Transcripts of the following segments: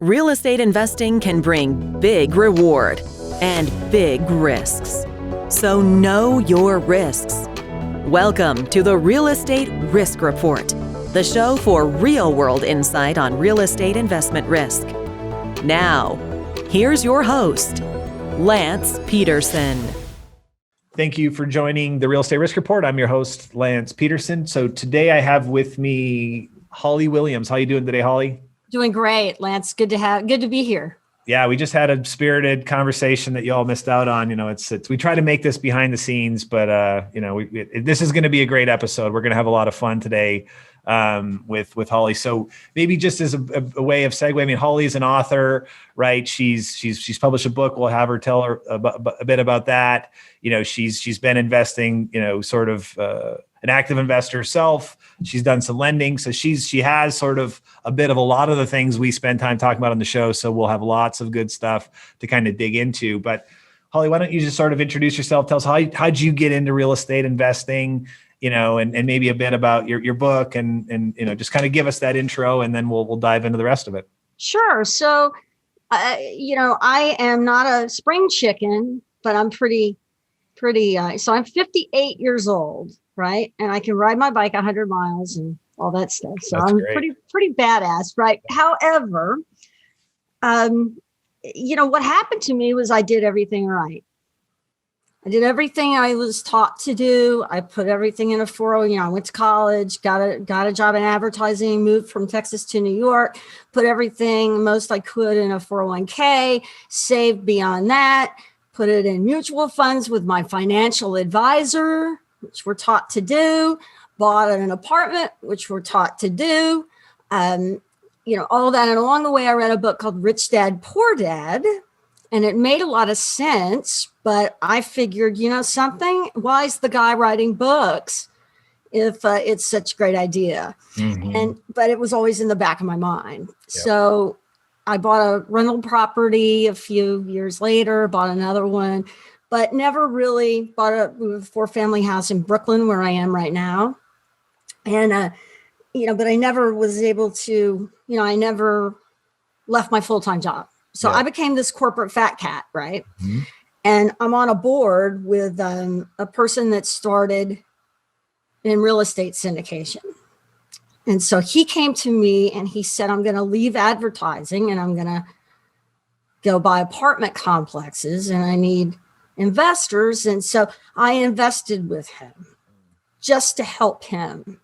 Real estate investing can bring big reward and big risks. So know your risks. Welcome to the Real Estate Risk Report, the show for real-world insight on real estate investment risk. Now, here's your host, Lance Pederson. Thank you for joining the Real Estate Risk Report. I'm your host, Lance Pederson. So today I have with me Holly Williams. How you doing today, Holly? Doing great, Lance. Good to be here. Yeah, we just had a spirited conversation that you all missed out on. You know, it's we try to make this behind the scenes, but this is going to be a great episode. We're going to have a lot of fun today with Holly. So maybe just as a way of segue, I mean, Holly is an author, right? She's published a book. We'll have her tell her a bit about that. You know, she's been investing, sort of an active investor herself. She's done some lending. So she has sort of a bit of a lot of the things we spend time talking about on the show. So we'll have lots of good stuff to kind of dig into. But Holly, why don't you just sort of introduce yourself? Tell us how'd you get into real estate investing, and maybe a bit about your book and just kind of give us that intro, and then we'll dive into the rest of it. Sure. So, I am not a spring chicken, but I'm pretty, so I'm 58 years old. Right. And I can ride my bike 100 miles and all that stuff. So That's I'm great. pretty badass. Right. However, what happened to me was I did everything right. I did everything I was taught to do. I put everything in a 401. I went to college, got a job in advertising, moved from Texas to New York, put everything most I could in a 401k, saved beyond that, put it in mutual funds with my financial advisor, which we're taught to do, bought an apartment, which we're taught to do, all that. And along the way, I read a book called Rich Dad, Poor Dad, and it made a lot of sense. But I figured, something, why is the guy writing books if it's such a great idea? Mm-hmm. But it was always in the back of my mind. Yep. So I bought a rental property a few years later, bought another one, but never really bought a 4-family house in Brooklyn, where I am right now. And, but I never was able to, I never left my full-time job. So I became this corporate fat cat, right? Mm-hmm. And I'm on a board with a person that started in real estate syndication. And so he came to me and he said, I'm going to leave advertising and I'm going to go buy apartment complexes and I need investors. And so I invested with him just to help him.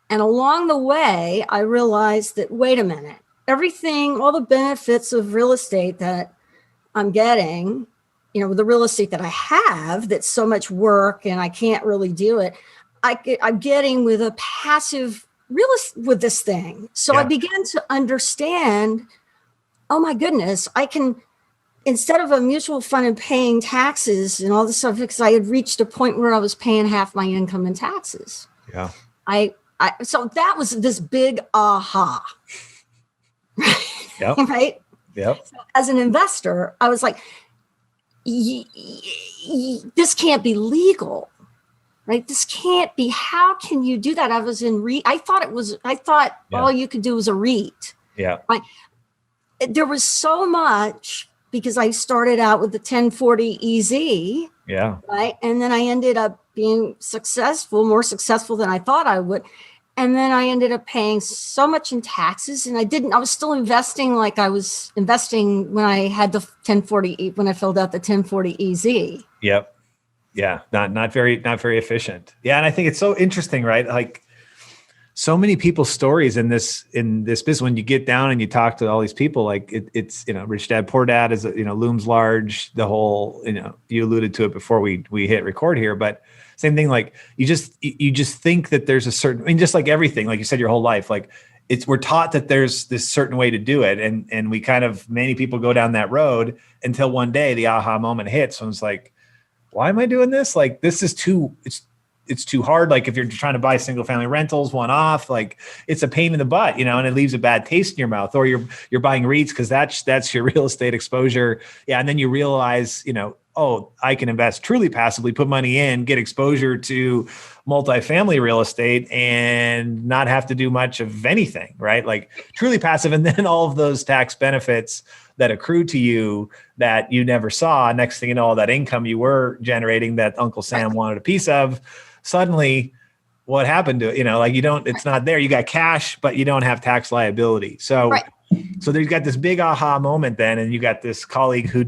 And along the way, I realized that, wait a minute, all the benefits of real estate that I'm getting, the real estate that I have, that's so much work and I can't really do it. I'm getting with a passive with this thing. So I began to understand, oh my goodness, I can, instead of a mutual fund and paying taxes and all this stuff, because I had reached a point where I was paying half my income in taxes. Yeah. So that was this big aha. Yep. Right? Yep. So as an investor, I was like, this can't be legal, right? This can't be, how can you do that? I was in I thought all you could do was a REIT. Yeah. Right? There was so much, because I started out with the 1040 EZ. Yeah. Right. And then I ended up being more successful than I thought I would. And then I ended up paying so much in taxes, and I was still investing like I was investing when I had the 1040, when I filled out the 1040 EZ. Yep. Yeah. Not very efficient. Yeah. And I think it's so interesting, right? Like so many people's stories in this business, when you get down and you talk to all these people, like it's, Rich Dad, Poor Dad is, looms large. The whole, you alluded to it before we hit record here, but same thing. Like you just think that there's a certain, just like everything, like you said, your whole life, like we're taught that there's this certain way to do it. And we many people go down that road until one day the aha moment hits. And it's like, why am I doing this? Like, this is it's too hard. Like if you're trying to buy single family rentals one off, like it's a pain in the butt, and it leaves a bad taste in your mouth. Or you're buying REITs because that's your real estate exposure. Yeah. And then you realize, oh, I can invest truly passively, put money in, get exposure to multifamily real estate and not have to do much of anything, right? Like truly passive. And then all of those tax benefits that accrue to you that you never saw. Next thing you know, all that income you were generating that Uncle Sam wanted a piece of, suddenly what happened to it? Like it's not there. You got cash, but you don't have tax liability. So So there's got this big aha moment then, and you got this colleague who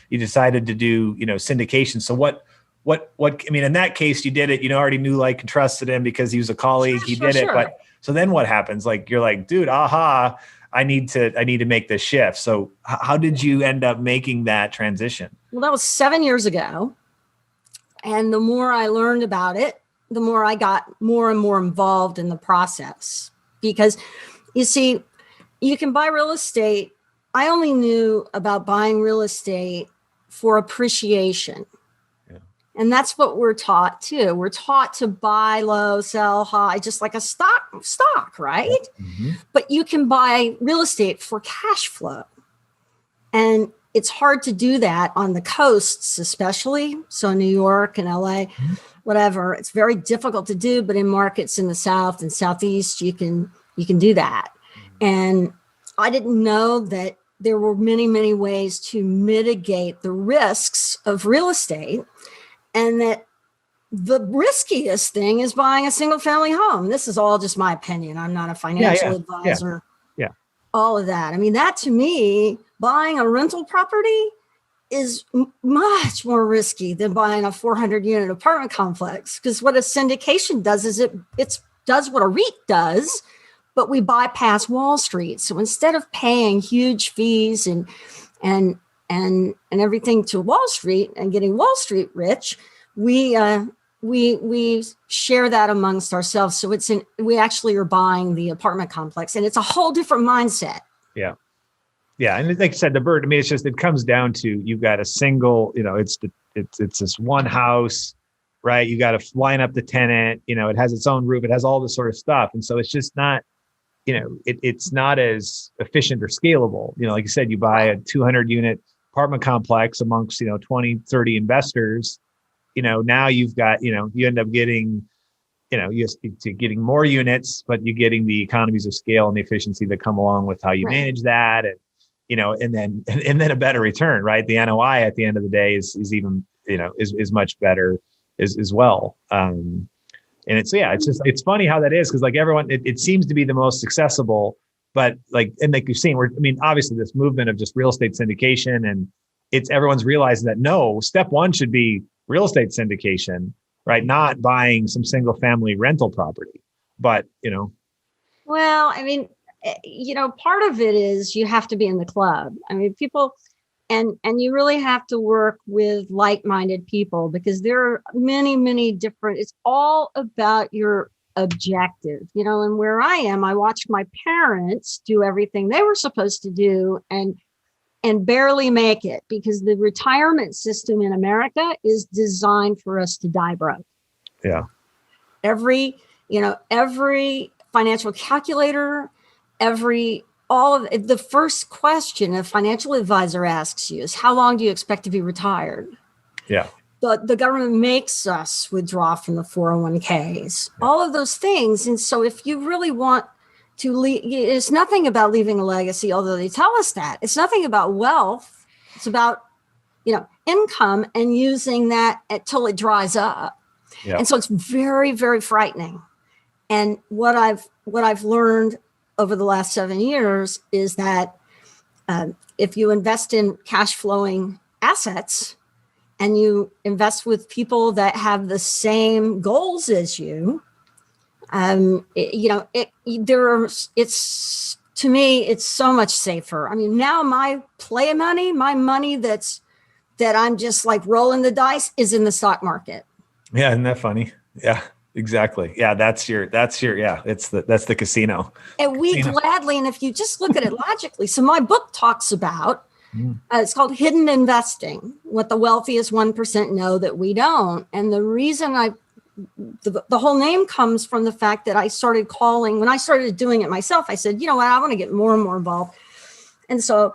you decided to do, syndication. So what, I mean, in that case, you did it, already knew, like, and trusted him because he was a colleague, he did it. But so then what happens? Like, you're like, dude, aha, I need to make this shift. So how did you end up making that transition? Well, that was 7 years ago. And the more I learned about it, the more I got more and more involved in the process, because you see, you can buy real estate. I only knew about buying real estate for appreciation. Yeah. And that's what we're taught too. We're taught to buy low, sell high, just like a stock, right? Mm-hmm. But you can buy real estate for cash flow. And it's hard to do that on the coasts, especially. So New York and LA, whatever, it's very difficult to do. But in markets in the South and Southeast, you can do that. And I didn't know that there were many, many ways to mitigate the risks of real estate, and that the riskiest thing is buying a single family home. This is all just my opinion. I'm not a financial advisor. Yeah. All of that. I mean, that to me, buying a rental property is much more risky than buying a 400 unit apartment complex. Because what a syndication does is it does what a REIT does, but we bypass Wall Street. So instead of paying huge fees and everything to Wall Street and getting Wall Street rich, we share that amongst ourselves. So we actually are buying the apartment complex, and it's a whole different mindset. Yeah. Yeah. And like I said, I mean, it comes down to, you've got a single, it's this one house, right? You got to line up the tenant, it has its own roof, it has all this sort of stuff. And so it's just not, it's not as efficient or scalable. Like you said, you buy a 200 unit apartment complex amongst, 20, 30 investors, now you've got, you end up getting, you're getting more units, but you're getting the economies of scale and the efficiency that come along with how you manage that. And, and then a better return, right? The NOI at the end of the day is even, is much better as well. And it's funny how that is, because like everyone, it seems to be the most accessible, but like you've seen, obviously this movement of just real estate syndication, and everyone's realizing that no, step one should be real estate syndication, right? Not buying some single family rental property, but Well, part of it is you have to be in the club. People. And you really have to work with like-minded people, because there are many, many different, it's all about your objective, and where I am, I watched my parents do everything they were supposed to do and barely make it, because the retirement system in America is designed for us to die broke. Yeah. Every financial calculator, all of the first question a financial advisor asks you is, how long do you expect to be retired? Yeah. The government makes us withdraw from the 401ks, all of those things. And so if you really want to leave, it's nothing about leaving a legacy, although they tell us that. It's nothing about wealth. It's about, income and using that until it dries up. Yeah. And so it's very, very frightening. And what I've learned over the last 7 years is that if you invest in cash flowing assets and you invest with people that have the same goals as you, it's to me, it's so much safer. Now my play money, my money that I'm just like rolling the dice, is in the stock market. Yeah. Isn't that funny? Yeah. Exactly. Yeah, that's the casino. And we gladly, and if you just look at it logically, so my book talks about, it's called Hidden Investing, what the wealthiest 1% know that we don't. And the reason the whole name comes from the fact that I started calling, when I started doing it myself, I said, I want to get more and more involved. And so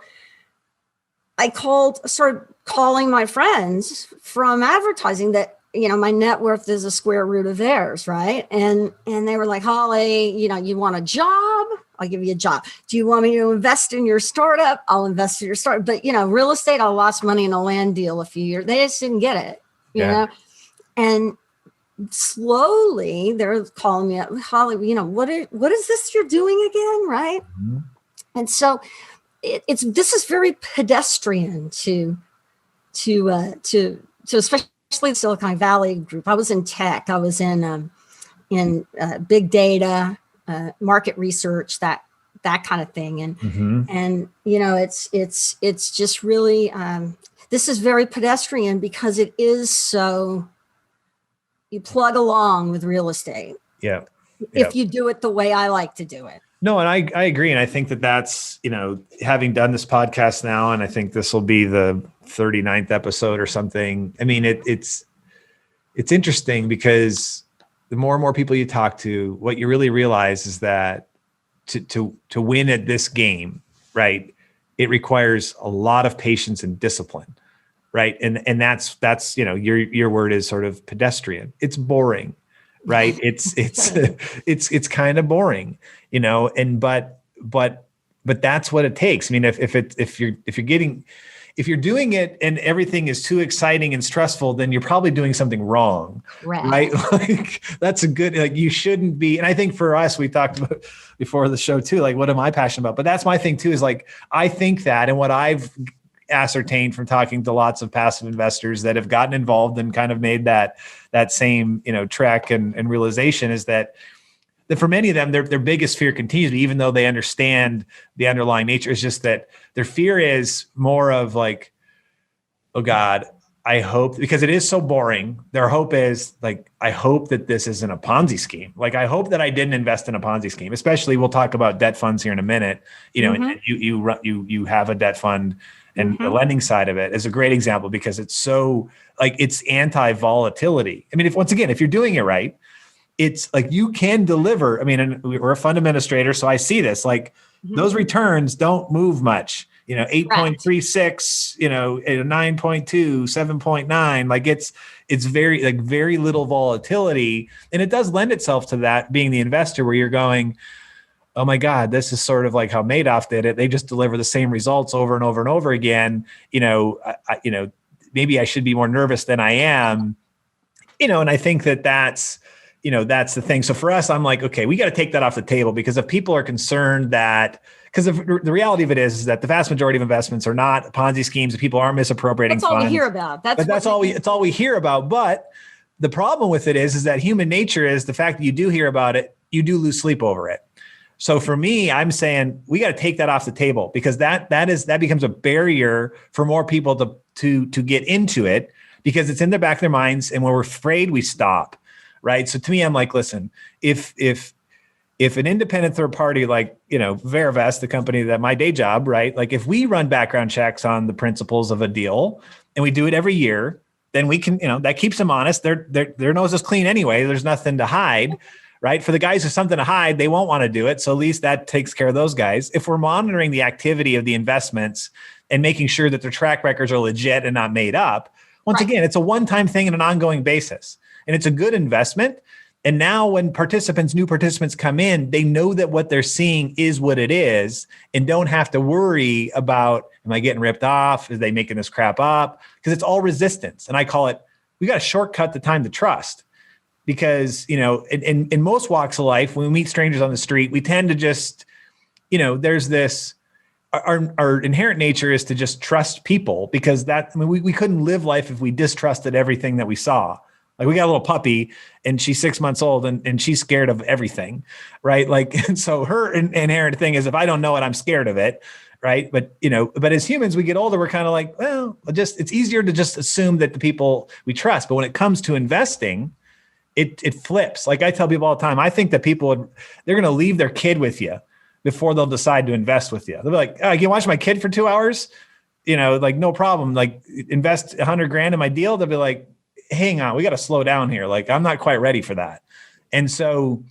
started calling my friends from advertising that, my net worth is a square root of theirs. Right. And they were like, Holly, you want a job? I'll give you a job. Do you want me to invest in your startup? I'll invest in your startup. But, real estate, I lost money in a land deal a few years. They just didn't get it, you know? And slowly they're calling me up, Holly, what is this you're doing again? Right. Mm-hmm. And so this is very pedestrian to especially the Silicon Valley group. I was in tech. I was in big data, market research, that kind of thing. And it's just really, this is very pedestrian because it is so, you plug along with real estate. Yeah. If you do it the way I like to do it. No, and I agree. And I think that's, having done this podcast now, and I think this will be the 39th episode or something. I mean, it's interesting because the more and more people you talk to, what you really realize is that to win at this game, right, it requires a lot of patience and discipline. Right. And that's, your word is sort of pedestrian. It's boring, right? It's kind of boring, but that's what it takes. I mean, if you're doing it and everything is too exciting and stressful, then you're probably doing something wrong. Right. Like that's you shouldn't be. And I think for us, we talked about before the show too, like, what am I passionate about? But that's my thing too, is like, I think that, and what I've ascertained from talking to lots of passive investors that have gotten involved and kind of made that same, trek and realization is that for many of them, their biggest fear continues, even though they understand the underlying nature, is just that their fear is more of like, oh God, I hope, because it is so boring. Their hope is like, I hope that this isn't a Ponzi scheme. Like, I hope that I didn't invest in a Ponzi scheme, especially we'll talk about debt funds here in a minute, and you have a debt fund. And the lending side of it is a great example because it's so like, it's anti-volatility. I mean, if you're doing it right, it's like you can deliver. I mean, and we're a fund administrator, so I see this, like those returns don't move much, 8.36, 9.2, 7.9, like it's very little volatility. And it does lend itself to that being the investor where you're going, oh my God, this is sort of like how Madoff did it. They just deliver the same results over and over and over again. Maybe I should be more nervous than I am, and I think that's the thing. So for us, I'm like, okay, we got to take that off the table, because if people are concerned because the reality of it is that the vast majority of investments are not Ponzi schemes. People aren't misappropriating funds. That's all we hear about. It's all we hear about. But the problem with it is that human nature is the fact that you do hear about it, you do lose sleep over it. So for me, I'm saying we got to take that off the table, because that becomes a barrier for more people to get into it, because it's in the back of their minds, and when we're afraid, we stop. Right. So to me, I'm like, listen, if an independent third party like, Verivest, the company that my day job, right, like if we run background checks on the principles of a deal and we do it every year, then we can, that keeps them honest. Their nose is clean anyway. There's nothing to hide. Right. For the guys who have something to hide, they won't want to do it. So at least that takes care of those guys. If we're monitoring the activity of the investments and making sure that their track records are legit and not made up, once again, it's a one-time thing on an ongoing basis, and it's a good investment. And now when new participants come in, they know that what they're seeing is what it is, and don't have to worry about, am I getting ripped off? Is they making this crap up? Because it's all resistance. And I call it, we got to shortcut the time to trust. Because, in most walks of life, when we meet strangers on the street, we tend to just, there's this, our inherent nature is to just trust people, because we couldn't live life if we distrusted everything that we saw. Like, we got a little puppy and she's 6 months old and she's scared of everything. Right. Like, and so her inherent thing is, if I don't know it, I'm scared of it. Right. But as humans, we get older, we're kind of like, well, it's easier to just assume that the people we trust. But when it comes to investing, it flips. Like I tell people all the time, I think that they're going to leave their kid with you before they'll decide to invest with you. They'll be like, oh, you can watch my kid for 2 hours? Like, no problem. Like, invest $100,000 in my deal. They'll be like, hang on, we got to slow down here. Like, I'm not quite ready for that. And so,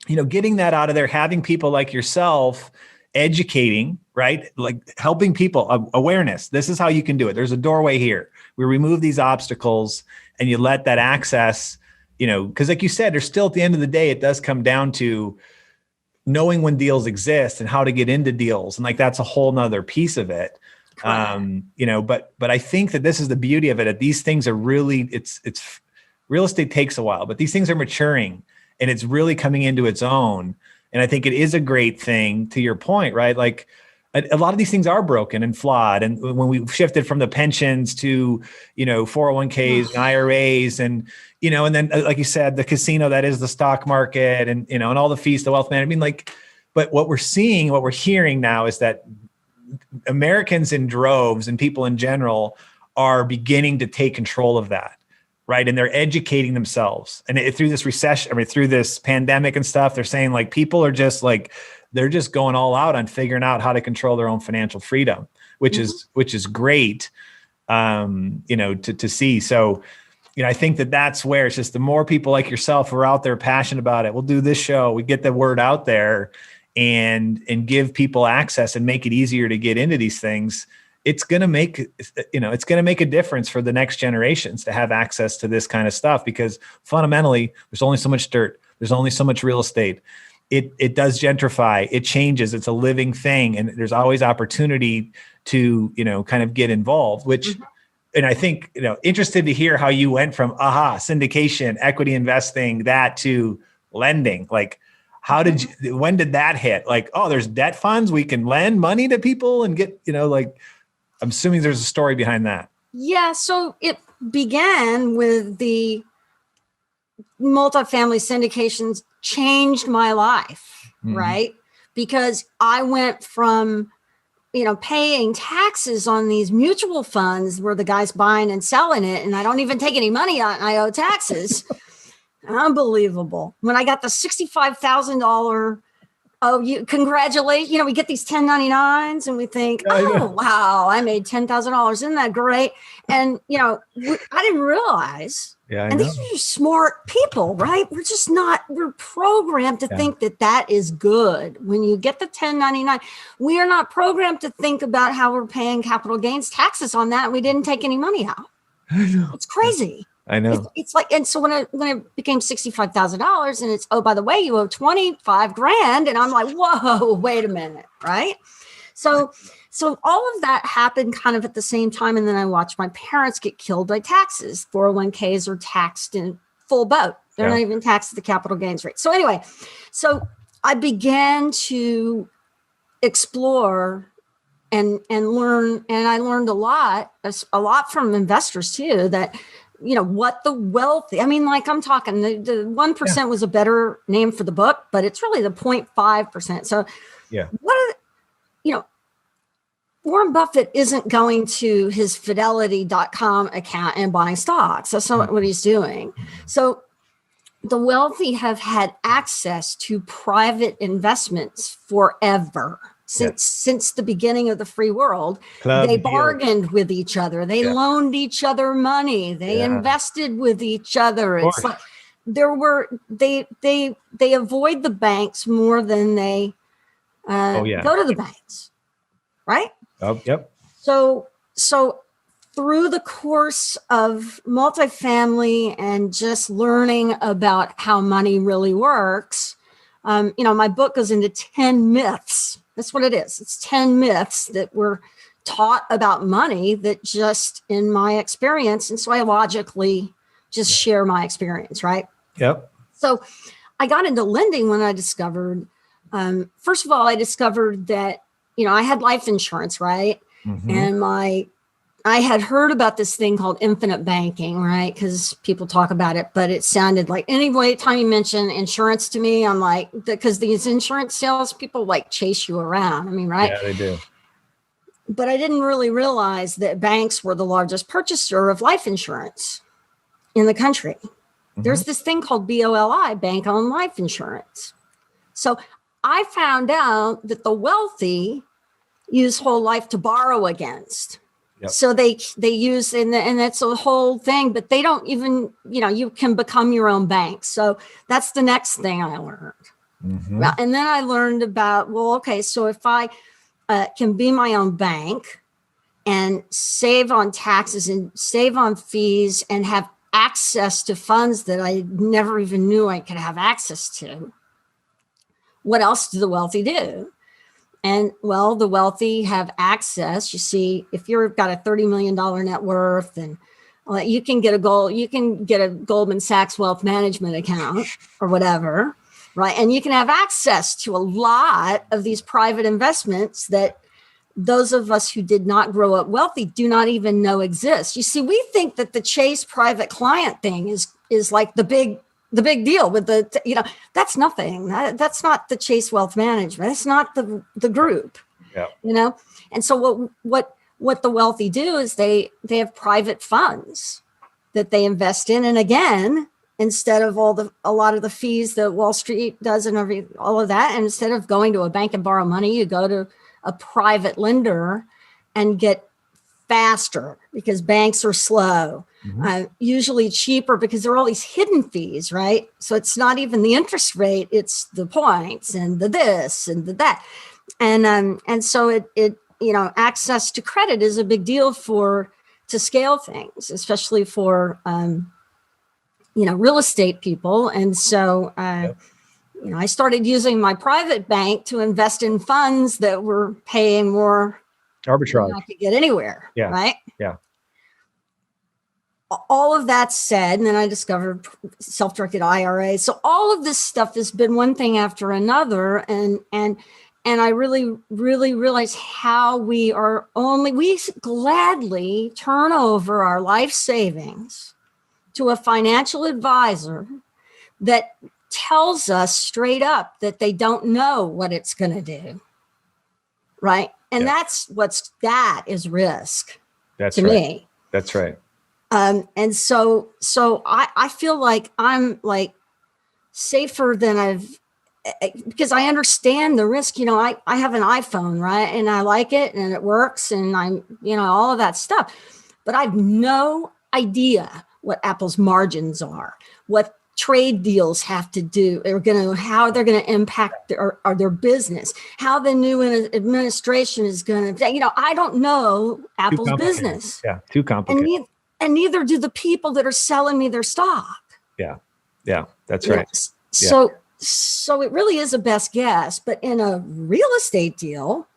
getting that out of there, having people like yourself educating, right? Like helping people, awareness. This is how you can do it. There's a doorway here. We remove these obstacles and you let that access, because like you said, there's still at the end of the day, it does come down to knowing when deals exist and how to get into deals. And like, that's a whole nother piece of it. But I think that this is the beauty of it. That these things are really, it's real estate takes a while, but these things are maturing and it's really coming into its own. And I think it is a great thing, to your point, right? Like a lot of these things are broken and flawed. And when we shifted from the pensions to, 401ks and IRAs and then like you said, the casino, that is the stock market and, and all the fees, the wealth management, but what we're hearing now is that Americans in droves and people in general are beginning to take control of that. Right. And they're educating themselves. And through this recession, through this pandemic and stuff, they're saying like people are just like, they're just going all out on figuring out how to control their own financial freedom, which is great, to see. So, I think that's where it's just the more people like yourself who are out there passionate about it, we'll do this show, we get the word out there and give people access and make it easier to get into these things. It's going to make, a difference for the next generations to have access to this kind of stuff, because fundamentally there's only so much dirt. There's only so much real estate. It does gentrify, it changes. It's a living thing. And there's always opportunity to, kind of get involved, which, and I think, interested to hear how you went from syndication, equity investing, that to lending. Like, when did that hit? Like, oh, there's debt funds. We can lend money to people and get, I'm assuming there's a story behind that. Yeah. So it began with the multifamily syndications changed my life, right? Because I went from, paying taxes on these mutual funds where the guy's buying and selling it, and I don't even take any money out and I owe taxes. Unbelievable. When I got the $65,000, you congratulate, we get these 1099s and we think, wow, I made $10,000. Isn't that great? And, I didn't realize. And these are just smart people, right? We're programmed to think that is good. When you get the 1099, we are not programmed to think about how we're paying capital gains taxes on that. And we didn't take any money out. I know. It's crazy. I know. It's like, and so when it became $65,000 and it's, oh, by the way, you owe 25 grand. And I'm like, whoa, wait a minute. Right. So all of that happened kind of at the same time. And then I watched my parents get killed by taxes. 401ks are taxed in full boat. They're not even taxed at the capital gains rate. So anyway, so I began to explore and learn, and I learned a lot from investors too, that, what the wealthy, I'm talking the 1% was a better name for the book, but it's really the 0.5%. So Warren Buffett isn't going to his fidelity.com account and buying stocks. That's not what he's doing. So the wealthy have had access to private investments forever. Since the beginning of the free world. They bargained with each other. They loaned each other money. They invested with each other. It's like they avoid the banks more than they go to the banks. Right? Oh, yep. So through the course of multifamily and just learning about how money really works, my book goes into 10 myths. That's what it is. It's 10 myths that were taught about money that just in my experience. And so I logically just share my experience, right? Yep. So I got into lending when I discovered, first of all, I discovered that, I had life insurance, right? And I had heard about this thing called infinite banking, right? Because people talk about it, but it sounded like any time you mention insurance to me, I'm like, because these insurance sales people like chase you around. Right? Yeah, they do. But I didn't really realize that banks were the largest purchaser of life insurance in the country. There's this thing called BOLI, bank-owned life insurance. So I found out that the wealthy use whole life to borrow against. Yep. So they use, and that's a whole thing, but they don't even, you can become your own bank. So that's the next thing I learned. Mm-hmm. Well, and then I learned about, well, okay, so if I can be my own bank and save on taxes and save on fees and have access to funds that I never even knew I could have access to, what else do the wealthy do? And well, the wealthy have access. You see, if you've got a $30 million net worth, and you can get a Goldman Sachs wealth management account or whatever, right? And you can have access to a lot of these private investments that those of us who did not grow up wealthy do not even know exist. You see, we think that the Chase private client thing is like the big deal with that's nothing. That's not the Chase Wealth Management. It's not the group, yeah. And so what the wealthy do is they have private funds that they invest in. And again, instead of a lot of the fees that Wall Street does and all of that, and instead of going to a bank and borrow money, you go to a private lender and get faster because banks are slow, usually cheaper because there are all these hidden fees, right? So it's not even the interest rate, it's the points and the this and the that. And so it access to credit is a big deal to scale things, especially for, real estate people. And so, I started using my private bank to invest in funds that were paying more arbitrage. I could get anywhere. Yeah. Right. Yeah. All of that said, and then I discovered self-directed IRA. So all of this stuff has been one thing after another. And I really, really realized how we gladly turn over our life savings to a financial advisor that tells us straight up that they don't know what it's going to do. Right. And that is risk. That's to right. me. That's right. And so I feel like I'm like safer than because I understand the risk. I have an iPhone, right? And I like it and it works and I'm, all of that stuff, but I have no idea what Apple's margins are, what trade deals have to do, how they're going to impact their business, how the new administration is going to, I don't know Apple's business. Yeah. Too complicated. And neither do the people that are selling me their stock. Yeah. Yeah. That's right. So it really is a best guess, but in a real estate deal,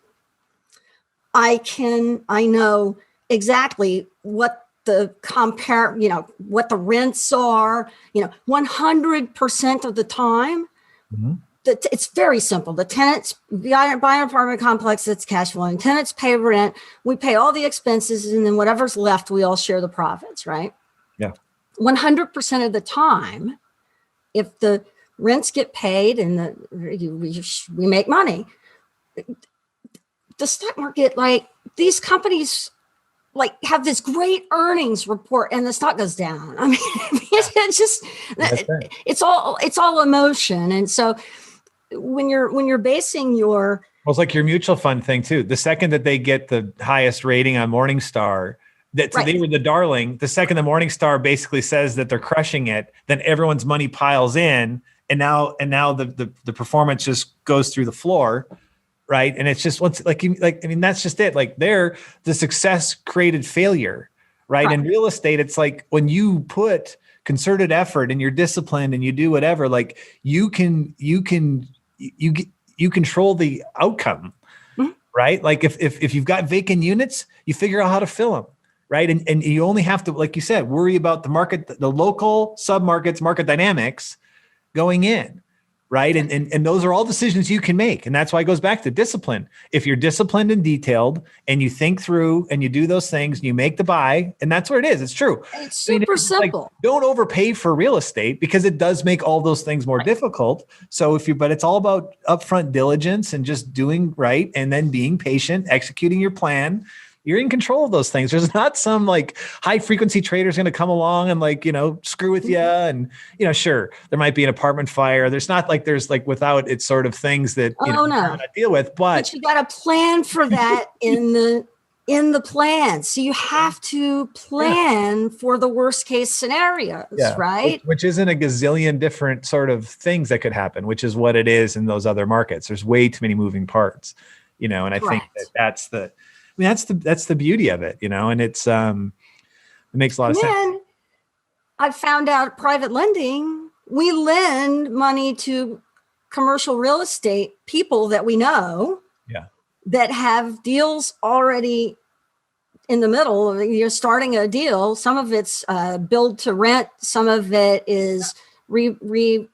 I know exactly what what the rents are, 100% of the time. Mm-hmm. It's very simple. The tenants buy an apartment complex that's cash flowing. Tenants pay rent. We pay all the expenses, and then whatever's left, we all share the profits, right? Yeah. 100% of the time, if the rents get paid and we make money, the stock market, like these companies, like have this great earnings report and the stock goes down. I mean, it's just, it's all emotion. And so when you're basing your, well, it's like your mutual fund thing too. The second that they get the highest rating on Morningstar, so they were the darling. The second the Morningstar basically says that they're crushing it, then everyone's money piles in, and now the performance just goes through the floor. Right. And it's just that's just it. Like the success created failure. Right. In real estate, it's like when you put concerted effort and you're disciplined and you do whatever, like you control the outcome. Mm-hmm. Right. Like if you've got vacant units, you figure out how to fill them. Right. And you only have to, like you said, worry about the market, the local submarkets, market dynamics going in. Right. And those are all decisions you can make. And that's why it goes back to discipline. If you're disciplined and detailed and you think through and you do those things and you make the buy, and that's where it is. It's true. It's super simple. Like, don't overpay for real estate because it does make all those things more difficult. So but it's all about upfront diligence and just doing right. And then being patient, executing your plan. You're in control of those things. There's not some like high frequency traders going to come along and screw with you. And, sure, there might be an apartment fire. There's not like without it sort of things that, not deal with, but you got to plan for that in in the plan. So you have to plan for the worst case scenarios, right? Which isn't a gazillion different sort of things that could happen, which is what it is in those other markets. There's way too many moving parts, and I think that's the beauty of it, and it's, it makes a lot of sense. I found out private lending, we lend money to commercial real estate people that we know that have deals already in the middle. You're starting a deal. Some of it's build to rent. Some of it is rehabbing,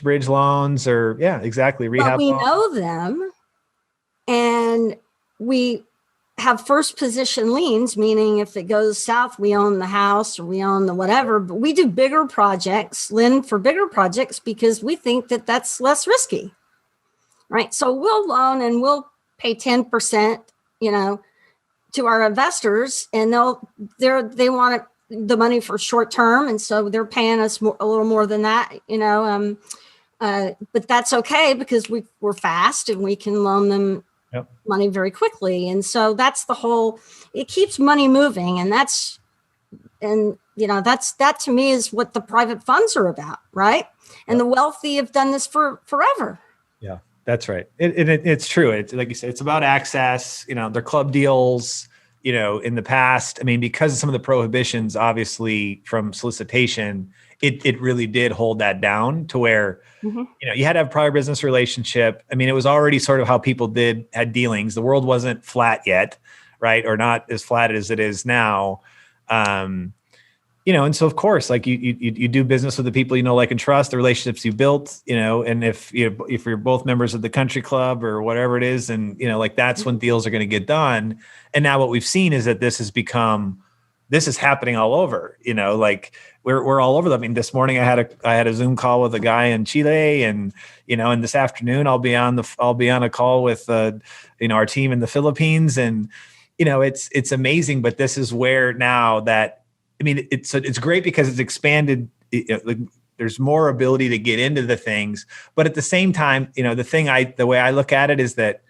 bridge loans, or exactly. Rehab. But we know them, and we have first position liens, meaning if it goes south, we own the house or we own the whatever. But we do bigger projects, lend for bigger projects, because we think that that's less risky, right? So we'll loan and we'll pay 10%, to our investors, and they want the money for short term, and so they're paying us a little more than that, but that's okay, because we're fast and we can loan them money very quickly. And so that's it keeps money moving. And that to me is what the private funds are about. Right. And the wealthy have done this for forever. Yeah, that's right. It's true. It's like you said, it's about access, their club deals, in the past. I mean, because of some of the prohibitions, obviously from solicitation, it really did hold that down to where, you had to have prior business relationship. I mean, it was already sort of how people had dealings. The world wasn't flat yet, right? Or not as flat as it is now. And so of course, like you do business with the people like and trust, the relationships you built, and if you're both members of the country club or whatever it is, and that's when deals are going to get done. And now what we've seen is that this is happening all over, we're all over them. I mean, this morning I had a Zoom call with a guy in Chile, and and this afternoon I'll be on a call with our team in the Philippines, and it's amazing. But this is where now that, I mean, it's great because it's expanded. There's more ability to get into the things, but at the same time, the way I look at it is that,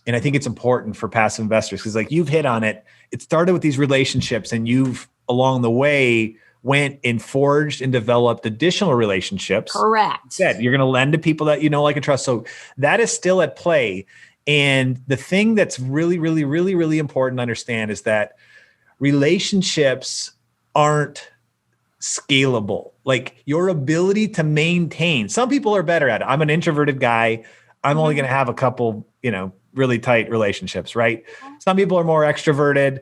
and I think it's important for passive investors, because like you've hit on it, it started with these relationships, and you've along the way went and forged and developed additional relationships. Correct. You're going to lend to people that like and trust. So that is still at play. And the thing that's really, really, really, really important to understand is that relationships aren't scalable. Like your ability to maintain, some people are better at it. I'm an introverted guy. I'm only going to have a couple, really tight relationships, right? Some people are more extroverted.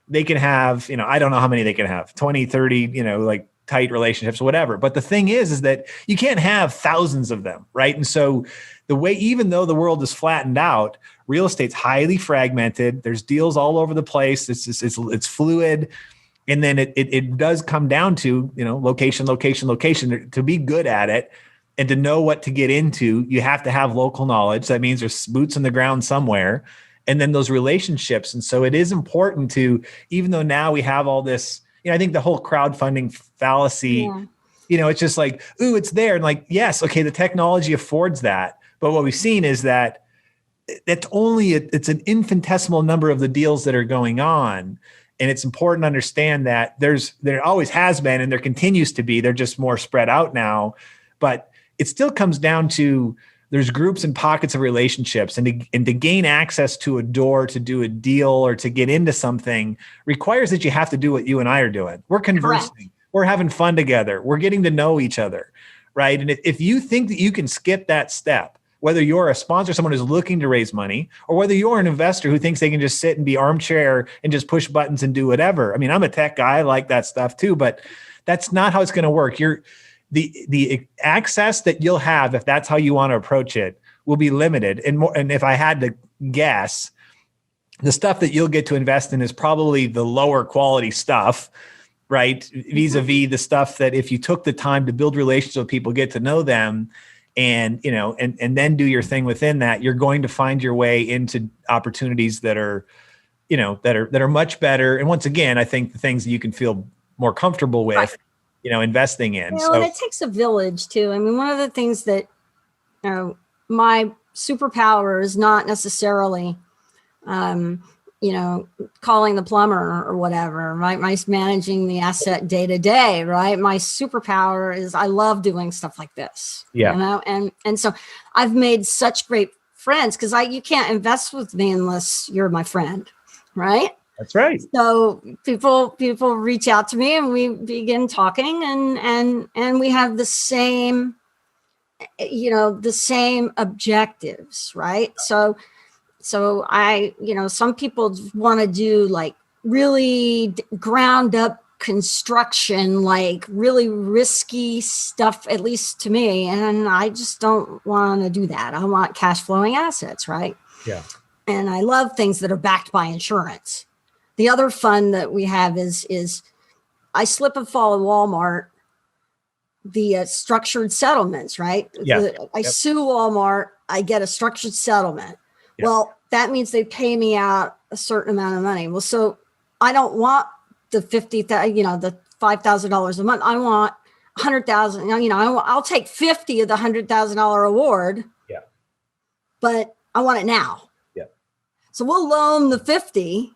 They can have, I don't know how many they can have, 20, 30, like tight relationships, whatever. But the thing is that you can't have thousands of them, right? And so even though the world is flattened out, real estate's highly fragmented. There's deals all over the place. It's fluid. And then it does come down to, location. To be good at it and to know what to get into, you have to have local knowledge. That means there's boots on the ground somewhere. And then those relationships. And so it is important to, even though now we have all this, I think the whole crowdfunding fallacy, it's just like, ooh, it's there. And like, yes, okay, the technology affords that. But what we've seen is that it's an infinitesimal number of the deals that are going on. And it's important to understand that there always has been, and there continues to be, they're just more spread out now. But it still comes down to, there's groups and pockets of relationships, and to gain access to a door to do a deal or to get into something requires that you have to do what you and I are doing. We're conversing. Correct. We're having fun together. We're getting to know each other, right? And if you think that you can skip that step, whether you're a sponsor, someone who's looking to raise money, or whether you're an investor who thinks they can just sit and be armchair and just push buttons and do whatever. I mean, I'm a tech guy, I like that stuff too, but that's not how it's going to work. The access that you'll have, if that's how you want to approach it, will be limited. And if I had to guess, the stuff that you'll get to invest in is probably the lower quality stuff, right? Vis-a-vis the stuff that if you took the time to build relationships with people, get to know them, and then do your thing within that, you're going to find your way into opportunities that are much better. And once again, I think the things that you can feel more comfortable with. Right. Investing in. And it takes a village too. I mean, one of the things that my superpower is not necessarily you know, calling the plumber or whatever, right? My managing the asset day to day, right? My superpower is I love doing stuff like this, you know? And so I've made such great friends because you can't invest with me unless you're my friend, right? That's right. So people reach out to me and we begin talking and we have the same, you know, the same objectives, right? So I, you know, some people want to do like really ground up construction, like really risky stuff, at least to me. And I just don't want to do that. I want cash flowing assets, right? Yeah. And I love things that are backed by insurance. The other fun that we have is I slip and fall at Walmart, the structured settlements, right? Yeah. I sue Walmart, I get a structured settlement. Yeah. Well, that means they pay me out a certain amount of money. Well, so I don't want the $50,000, you know, the $5,000 a month. I want 100,000. You know, I'll take 50 of the $100,000 award. Yeah. But I want it now. Yeah. So we'll loan the 50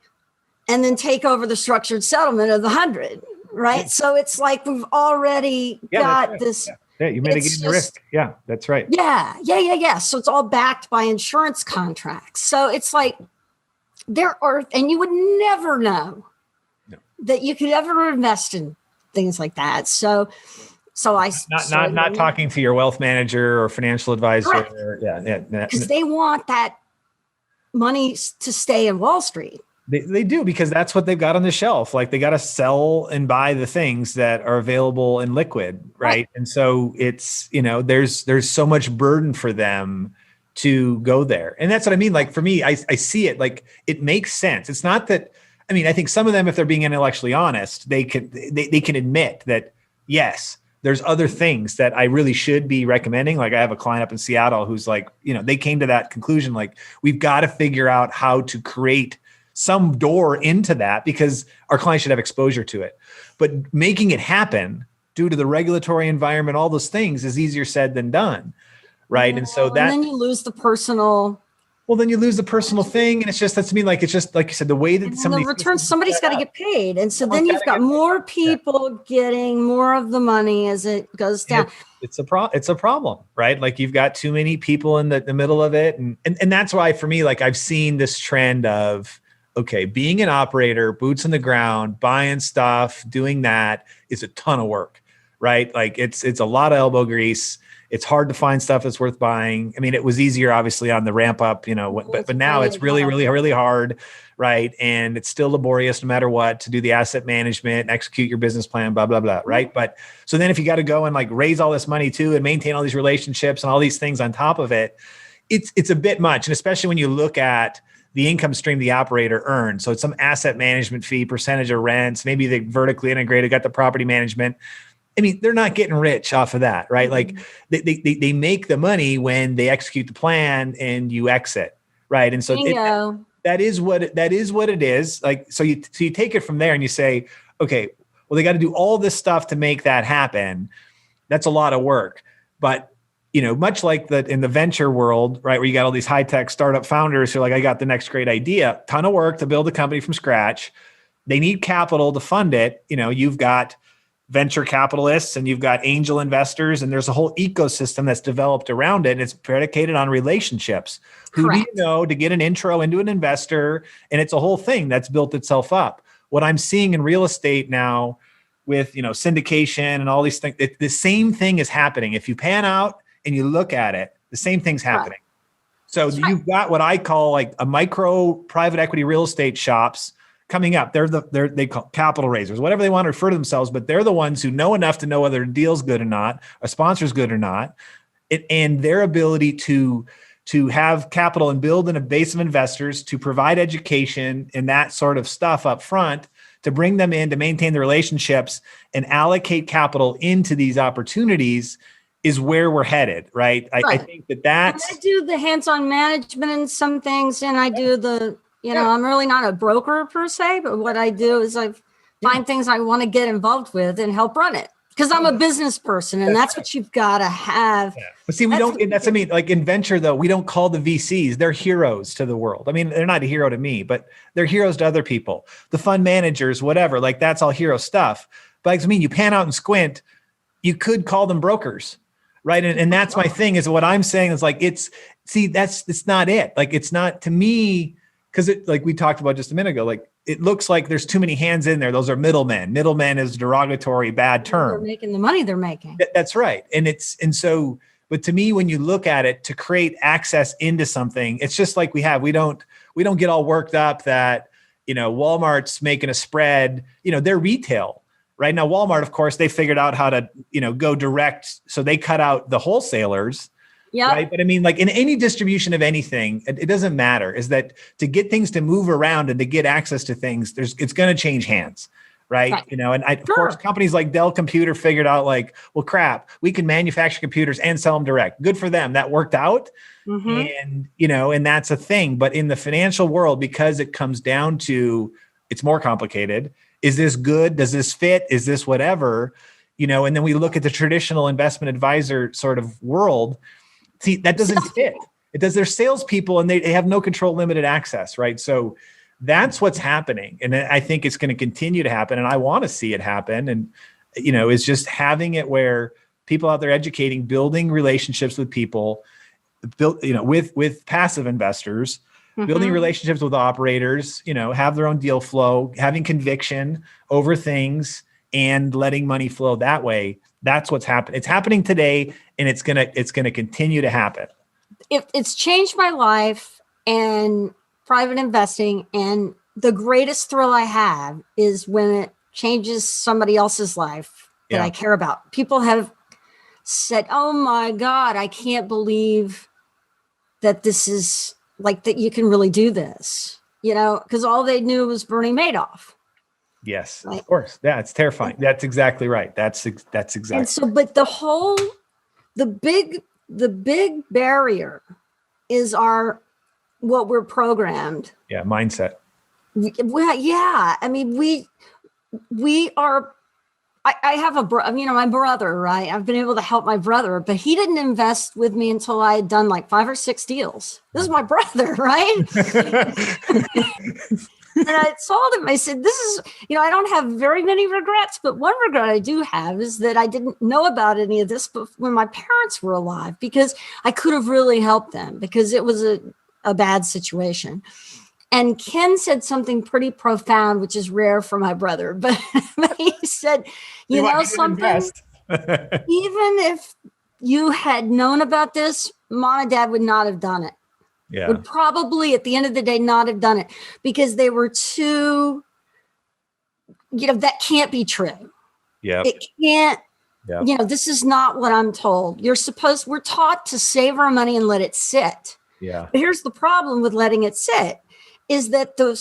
and then take over the structured settlement of the 100. Right. Yeah. So it's like we've already got this. Yeah. Yeah, you mitigate the risk. Yeah, that's right. Yeah. So it's all backed by insurance contracts. So it's like and you would never know that you could ever invest in things like that. So I not talking to your wealth manager or financial advisor. Correct. Because they want that money to stay in Wall Street. They do, because that's what they've got on the shelf. Like they got to sell and buy the things that are available in liquid. Right. And so it's, you know, there's so much burden for them to go there. And that's what I mean. Like for me, I see it like it makes sense. It's not that, I mean, I think some of them, if they're being intellectually honest, they can admit that, yes, there's other things that I really should be recommending. Like I have a client up in Seattle who's like, you know, they came to that conclusion. Like we've got to figure out how to create some door into that because our clients should have exposure to it. But making it happen due to the regulatory environment, all those things is easier said than done. Right. And so that. And then you lose the personal. Well, then you lose the personal thing. And it's just, that's to me, like, it's just, like you said, the way that somebody's got to get paid. And so then you've got more people getting more of the money as it goes down. It's a problem, right? Like you've got too many people in the middle of it. And that's why for me, like I've seen this trend of, okay, being an operator, boots on the ground, buying stuff, doing that is a ton of work, right? Like it's a lot of elbow grease. It's hard to find stuff that's worth buying. I mean, it was easier, obviously, on the ramp up, you know, but now it's really, really, really hard, right? And it's still laborious no matter what to do the asset management and execute your business plan, blah, blah, blah, right? But so then if you got to go and like raise all this money too and maintain all these relationships and all these things on top of it, it's a bit much. And especially when you look at the income stream the operator earns. So it's some asset management fee, percentage of rents, maybe they vertically integrated, got the property management. I mean, they're not getting rich off of that, right? Like they make the money when they execute the plan and you exit, right? And so that is what it is. Like, so you take it from there and you say, okay, well, they got to do all this stuff to make that happen. That's a lot of work, but you know, much like in the venture world, right, where you got all these high tech startup founders who are like, I got the next great idea, ton of work to build a company from scratch. They need capital to fund it. You know, you've got venture capitalists and you've got angel investors and there's a whole ecosystem that's developed around it. And it's predicated on relationships. Who do you know to get an intro into an investor? And it's a whole thing that's built itself up. What I'm seeing in real estate now with, you know, syndication and all these things, the same thing is happening. If you pan out and you look at it, the same thing's happening. So you've got what I call like a micro private equity real estate shops coming up. They call capital raisers, whatever they want to refer to themselves, but they're the ones who know enough to know whether a deal's good or not, a sponsor's good or not, and their ability to have capital and build in a base of investors, to provide education and that sort of stuff up front, to bring them in, to maintain the relationships and allocate capital into these opportunities is where we're headed, right? I think that's... I do the hands-on management in some things, and I do the... You know, I'm really not a broker per se, but what I do is I find things I want to get involved with and help run it. Because I'm a business person, and that's what you've got to have. Yeah. But see, like in venture though, we don't call the VCs, they're heroes to the world. I mean, they're not a hero to me, but they're heroes to other people. The fund managers, whatever, like that's all hero stuff. But I mean, you pan out and squint, you could call them brokers, right? And that's my thing is what I'm saying is like, it's not it. Like, it's not to me, because it, like we talked about just a minute ago, like it looks like there's too many hands in there. Those are middlemen. Middlemen is a derogatory, bad term. They're making the money they're making. That's right. But to me, when you look at it, to create access into something, it's just like we don't get all worked up that, Walmart's making a spread, they're retail. Right now, Walmart, of course, they figured out how to, go direct. So they cut out the wholesalers. Yeah. Right. But I mean, like in any distribution of anything, it doesn't matter, is that to get things to move around and to get access to things, it's going to change hands. Right. Of course, companies like Dell Computer figured out like, well, crap, we can manufacture computers and sell them direct. Good for them. That worked out. Mm-hmm. And that's a thing. But in the financial world, because it comes down to, it's more complicated. Is this good? Does this fit? Is this whatever? And then we look at the traditional investment advisor sort of world. See, that doesn't fit. It does. They're salespeople and they have no control, limited access, right? So that's what's happening. And I think it's going to continue to happen. And I want to see it happen. And, it's just having it where people out there educating, building relationships with people, with passive investors, building relationships with operators, have their own deal flow, having conviction over things and letting money flow that way. That's what's happening. It's happening today, and it's gonna continue to happen. It's changed my life and private investing, and the greatest thrill I have is when it changes somebody else's life that I care about. People have said, "Oh my God, I can't believe that this is like that. You can really do this," because all they knew was Bernie Madoff. Yes, right? Of course. Yeah, it's terrifying. That's exactly right. That's exactly. And so, but the big barrier is what we're programmed. Yeah, mindset. Well, yeah. I mean, we are. I have my brother, right? I've been able to help my brother, but he didn't invest with me until I had done like 5 or 6 deals. This is my brother, right? And I told him, I said, this is, I don't have very many regrets, but one regret I do have is that I didn't know about any of this when my parents were alive, because I could have really helped them, because it was a bad situation. And Ken said something pretty profound, which is rare for my brother, but he said, something, even if you had known about this, Mom and Dad would not have done it. Yeah. Would probably at the end of the day not have done it, because they were too, that can't be true. Yeah. It can't, this is not what I'm told. We're taught to save our money and let it sit. Yeah. But here's the problem with letting it sit, is that the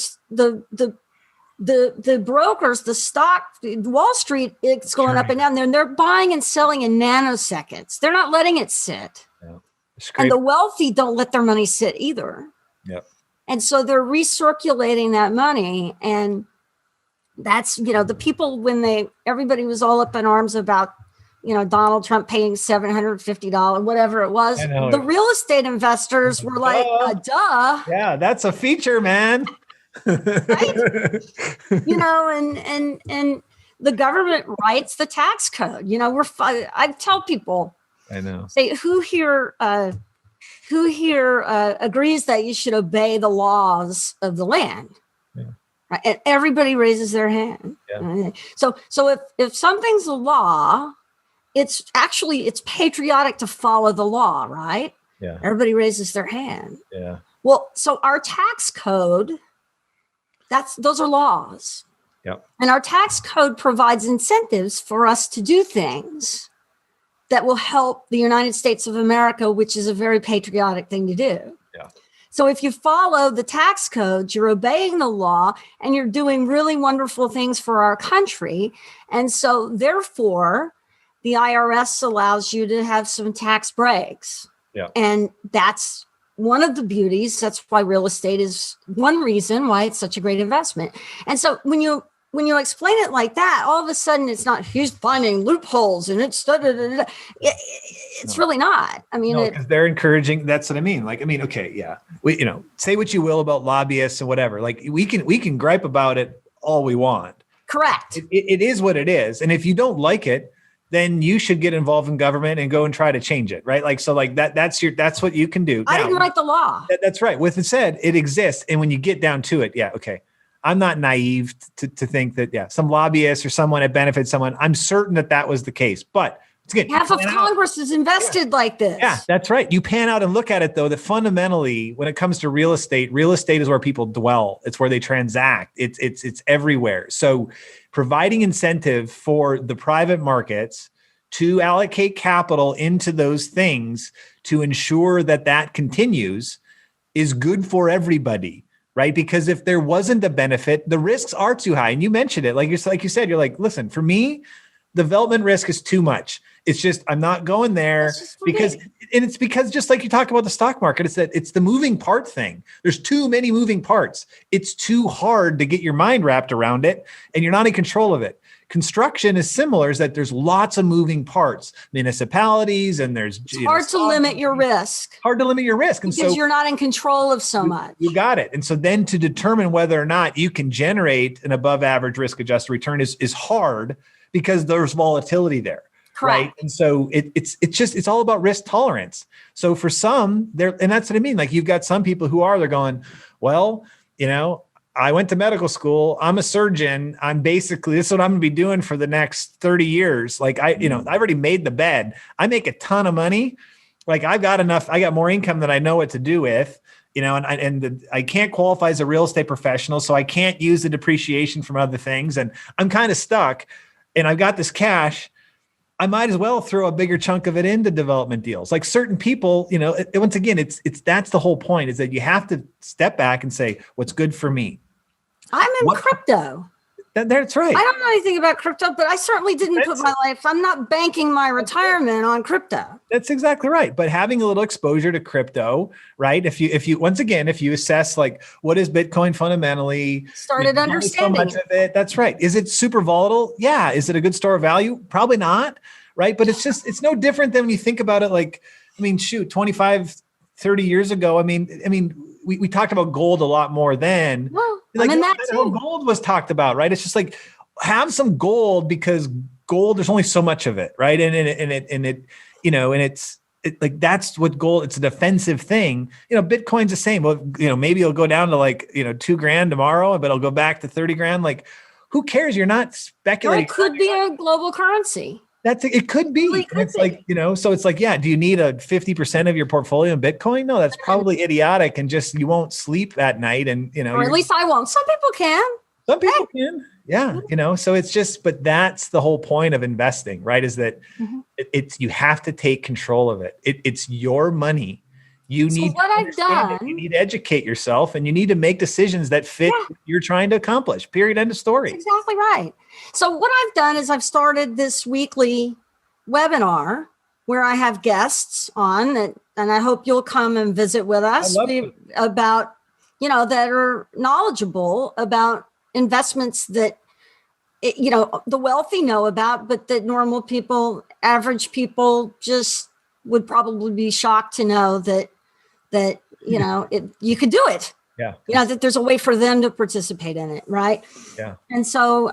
brokers, the stock, Wall Street, it's going up and down there, and they're buying and selling in nanoseconds. They're not letting it sit. Yeah. And the wealthy don't let their money sit either. Yep. And so they're recirculating that money. And that's, the people, everybody was all up in arms about, Donald Trump paying $750, whatever it was. The real estate investors were like, duh. Yeah, that's a feature, man. Right? And the government writes the tax code. I tell people, I know. Say, who here agrees that you should obey the laws of the land? Yeah. Right? And everybody raises their hand. Yeah. So if something's a law, it's patriotic to follow the law, right? Yeah. Everybody raises their hand. Yeah. Well, so our tax code, those are laws. Yep. And our tax code provides incentives for us to do things that will help the United States of America, which is a very patriotic thing to do. Yeah. So if you follow the tax codes, you're obeying the law and you're doing really wonderful things for our country. And so therefore, the IRS allows you to have some tax breaks. Yeah. And that's one of the beauties. That's why real estate is one reason why it's such a great investment. And so when you when you explain it like that, all of a sudden it's not he's finding loopholes and it's it's really not. I mean, because they're encouraging. That's what I mean. Like, I mean, okay, yeah, we, say what you will about lobbyists and whatever. Like, we can gripe about it all we want. Correct. It is what it is, and if you don't like it, then you should get involved in government and go and try to change it, right? Like, so like that's what you can do. I didn't write the law. That's right. With it said, it exists, and when you get down to it, yeah, okay. I'm not naive to think that, some lobbyist or someone that benefits someone. I'm certain that was the case. But again, half of Congress is invested like this. Yeah, that's right. You pan out and look at it, though, that fundamentally, when it comes to real estate is where people dwell. It's where they transact. It's everywhere. So providing incentive for the private markets to allocate capital into those things to ensure that continues is good for everybody. Right? Because if there wasn't a benefit, the risks are too high. And you mentioned it, like you said, you're like, listen, for me, development risk is too much. It's just, I'm not going there because just like you talk about the stock market, it's the moving part thing. There's too many moving parts. It's too hard to get your mind wrapped around it, and you're not in control of it. Construction is similar, is that there's lots of moving parts, municipalities, and there's hard to limit your risk. Hard to limit your risk. And because so you're not in control of so much. You got it. And so then to determine whether or not you can generate an above average risk adjusted return is hard because there's volatility there. Correct. Right. And so it's all about risk tolerance. So for some and that's what I mean. Like, you've got some people they're going, well, I went to medical school. I'm a surgeon. This is what I'm going to be doing for the next 30 years. Like, I've already made the bed. I make a ton of money. Like, I've got enough. I got more income than I know what to do with, and I can't qualify as a real estate professional. So I can't use the depreciation from other things. And I'm kind of stuck, and I've got this cash. I might as well throw a bigger chunk of it into development deals. Like, certain people, once again, that's the whole point, is that you have to step back and say, what's good for me? I'm in crypto. That's right. I don't know anything about crypto, but I certainly didn't put my life. I'm not banking my retirement on crypto. That's exactly right. But having a little exposure to crypto, right? If you assess, like, what is Bitcoin fundamentally, started understanding so much of it. That's right. Is it super volatile? Yeah. Is it a good store of value? Probably not. Right. But it's no different than when you think about it. Like, 25, 30 years ago. We talked about gold a lot more then. Well, that too. Gold was talked about, right? It's just like, have some gold, because gold, there's only so much of it, right? It's like, that's what gold. It's a defensive thing. Bitcoin's the same. Well, maybe it'll go down to like $2,000 tomorrow, but it'll go back to 30 grand. Like, who cares? You're not speculating. Or it could be a global currency. It could be. Like, so it's like, do you need a 50% of your portfolio in Bitcoin? No, that's probably idiotic, and just, you won't sleep at night, and, or at least I won't. Some people can. Some people can. Yeah. So it's just, but that's the whole point of investing, right? Is that you have to take control of it. It's your money. You need to educate yourself, and you need to make decisions that fit what you're trying to accomplish. Period. End of story. That's exactly right. So what I've done is I've started this weekly webinar where I have guests on, and I hope you'll come and visit with us about, that are knowledgeable about investments that, the wealthy know about, but that normal people, average people, just would probably be shocked to know that you could do it. Yeah. That there's a way for them to participate in it. Right. Yeah. And so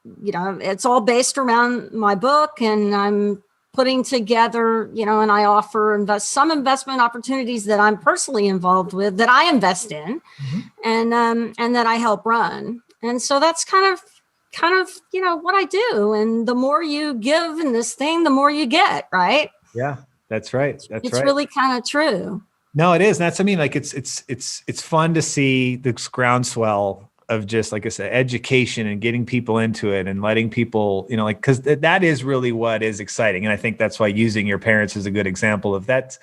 it's all based around my book, and I'm putting together, and I offer some investment opportunities that I'm personally involved with, that I invest in, and that I help run. And so that's kind of, what I do. And the more you give in this thing, the more you get. Right. Yeah, that's right. It's really kind of true. No, it is. It's fun to see this groundswell of, just like I said, education and getting people into it and letting people, because that is really what is exciting. And I think that's why using your parents is a good example of that's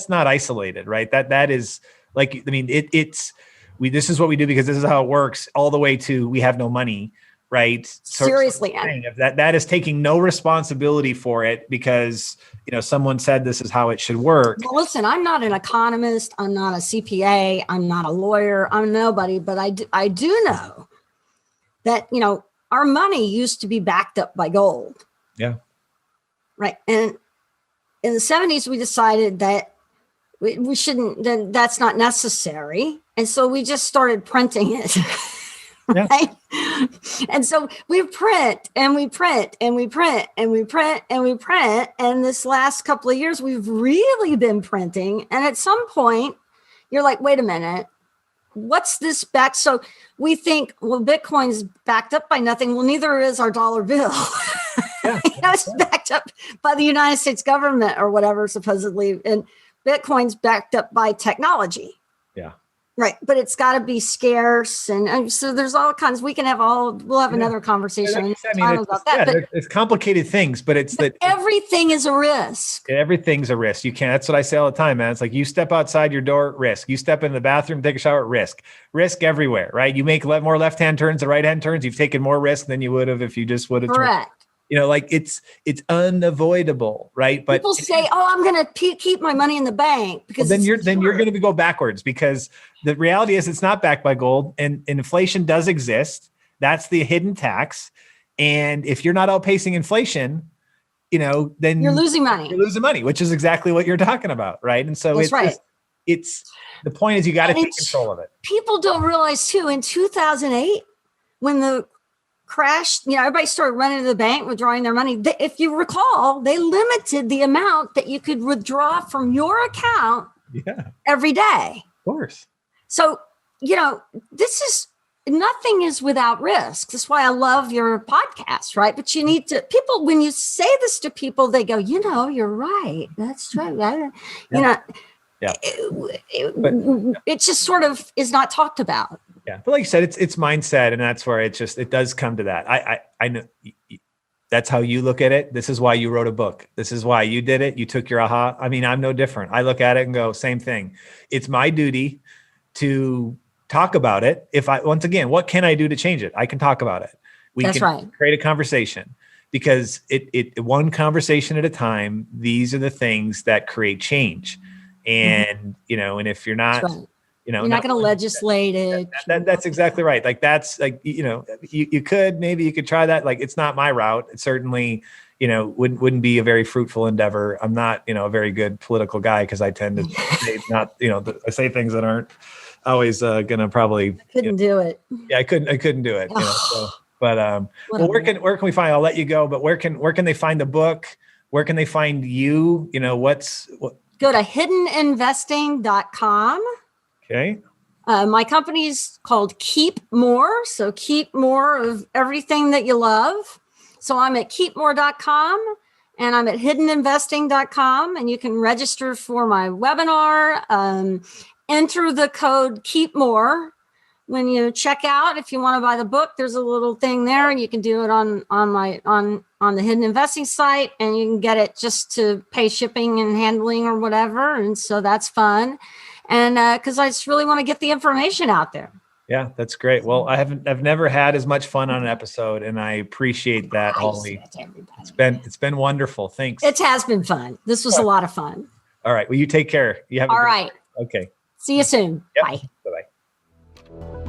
not isolated, right? That is like, this is what we do because this is how it works, all the way to we have no money. Right. Seriously. That is taking no responsibility for it because, someone said this is how it should work. Well, listen, I'm not an economist. I'm not a CPA. I'm not a lawyer. I'm nobody, but I do know that, our money used to be backed up by gold. Yeah. Right. And in the 70s, we decided that we shouldn't, then that's not necessary. And so we just started printing it. Right. Yeah. And so we print and we print and we print and we print and we print. And this last couple of years, we've really been printing. And at some point, you're like, wait a minute, what's this back? So we think, well, Bitcoin's backed up by nothing. Well, neither is our dollar bill. Yeah, it's backed up by the United States government or whatever, supposedly. And Bitcoin's backed up by technology. Yeah. Right. But it's got to be scarce. And so there's all kinds. We'll have another conversation about that. But it's complicated things, but it's that everything is a risk. Everything's a risk. You can't, that's what I say all the time, man. It's like you step outside your door, risk. You step in the bathroom, take a shower, risk everywhere, right? You make more left-hand turns than right-hand turns. You've taken more risk than you would have if you just would have. Correct. Like it's unavoidable, right? But people say, "Oh, I'm going to keep my money in the bank," because then you're going to go backwards, because the reality is it's not backed by gold, and inflation does exist. That's the hidden tax, and if you're not outpacing inflation, then you're losing money. You're losing money, which is exactly what you're talking about, right? And so it's the point is you got to take control of it. People don't realize too. In 2008, when the crash, everybody started running to the bank, withdrawing their money. If you recall, they limited the amount that you could withdraw from your account every day. Of course. So, nothing is without risk. That's why I love your podcast, right? But you need to, when you say this to people, they go, you're right. That's true. It just sort of is not talked about. Yeah. But like you said, it's mindset. And that's where it does come to that. I know that's how you look at it. This is why you wrote a book. This is why you did it. You took your aha. I mean, I'm no different. I look at it and go, same thing. It's my duty to talk about it. Once again, what can I do to change it? I can talk about it. That's right. Create a conversation, because it one conversation at a time, these are the things that create change. And, and if you're not, you're not going to legislate it. That's exactly right. Like that's like, you could try that. Like, it's not my route. It certainly, wouldn't be a very fruitful endeavor. I'm not, a very good political guy, because I tend to say I say things that aren't always going to probably. Couldn't do it. Yeah, I couldn't do it. But well, where can we find? I'll let you go. But where can they find the book? Where can they find you? Go to hiddeninvesting.com. Okay. My company's called Keep More. So keep more of everything that you love. So I'm at keepmore.com and I'm at hiddeninvesting.com, and you can register for my webinar. Enter the code Keep More when you check out. If you want to buy the book, there's a little thing there, and you can do it on the Hidden Investing site, and you can get it just to pay shipping and handling or whatever. And so that's fun. And because I just really want to get the information out there. Yeah, that's great. Well, I've never had as much fun on an episode, and I appreciate that, Holly. It's been wonderful. Thanks. It has been fun. This was a lot of fun. All right. Well, you take care. You have all right. Okay. See you soon. Yep. Bye. Bye-bye.